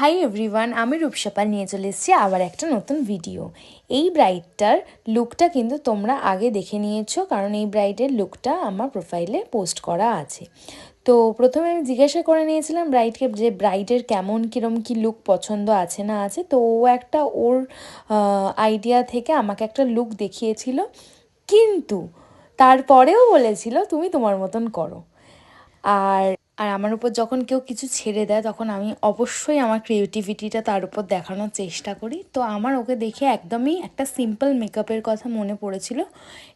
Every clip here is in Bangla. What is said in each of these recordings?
হাই এভরিওয়ান, আমি রূপসাপাল নিয়ে চলে এসেছি আবার একটা নতুন ভিডিও। এই ব্রাইডটার লুকটা কিন্তু তোমরা আগে দেখে নিয়েছো, কারণ এই ব্রাইডের লুকটা আমার প্রোফাইলে পোস্ট করা আছে। তো প্রথমে আমি জিজ্ঞাসা করে নিয়েছিলাম ব্রাইডকে যে ব্রাইডের কেমন কীরকম কী লুক পছন্দ আছে না আছে। তো ও একটা ওর আইডিয়া থেকে আমাকে একটা লুক দেখিয়েছিল, কিন্তু তারপরেও বলেছিল তুমি তোমার মতন করো। আর আর আমার উপর যখন কেউ কিছু ছেড়ে দেয় তখন আমি অবশ্যই আমার ক্রিয়েটিভিটিটা তার উপর দেখানোর চেষ্টা করি। তো আমার ওকে দেখে একদমই একটা সিম্পল মেকআপের কথা মনে পড়েছিল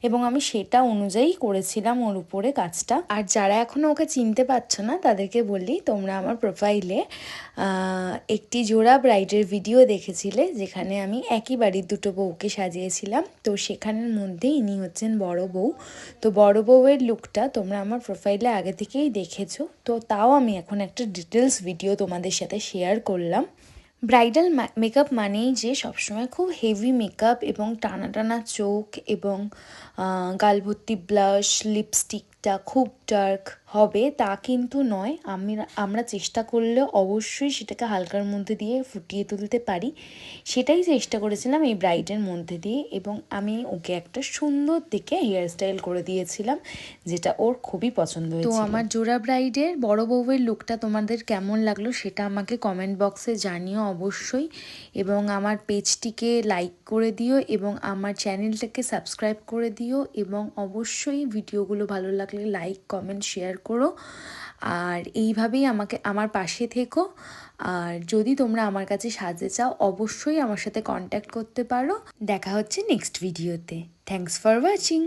এবং আমি সেটা অনুযায়ী করেছিলাম ওর উপরে কাজটা। আর যারা এখনও ওকে চিনতে পারছো না তাদেরকে বলি, তোমরা আমার প্রোফাইলে একটি জোড়া ব্রাইডের ভিডিও দেখেছিলে যেখানে আমি একই বাড়ির দুটো বউকে সাজিয়েছিলাম। তো সেখানের মধ্যে ইনি হচ্ছেন বড় বউ। তো বড় বউয়ের লুকটা তোমরা আমার প্রোফাইলে আগে থেকেই দেখেছো, তো তাও আমি এখন একটা ডিটেলস ভিডিও তোমাদের সাথে শেয়ার করলাম। ব্রাইডাল মেকআপ মানেই যে সবসময় খুব হেভি মেকআপ এবং টানা টানা চোখ এবং গাল ভর্তি ব্লাশ, লিপস্টিকটা খুব ডার্ক হবে তা কিন্তু নয়। আমরা চেষ্টা করলে অবশ্যই সেটাকে হালকার মধ্যে দিয়ে ফুটিয়ে তুলতে পারি। সেটাই চেষ্টা করেছিলাম এই ব্রাইডের মধ্যে দিয়ে, এবং আমি ওকে একটা সুন্দর দেখে হেয়ার স্টাইল করে দিয়েছিলাম যেটা ওর খুবই পছন্দ হয়েছিল। তো আমার জোড়া ব্রাইডের বড় বউয়ের লুকটা তোমাদের কেমন লাগলো সেটা আমাকে কমেন্ট বক্সে জানিও অবশ্যই, এবং আমার পেজটিকে লাইক করে দিও এবং আমার চ্যানেলটাকে সাবস্ক্রাইব করে দিও, এবং অবশ্যই ভিডিওগুলো ভালো লাগলে লাইক, কমেন্ট, শেয়ার করো। আর এইভাবেই আমার পাশে থেকো। আর যদি তোমরা আমার কাছে সাজতে চাও অবশ্যই আমার সাথে কন্ট্যাক্ট করতে পারো। দেখা হচ্ছে নেক্সট ভিডিওতে। Thanks for watching.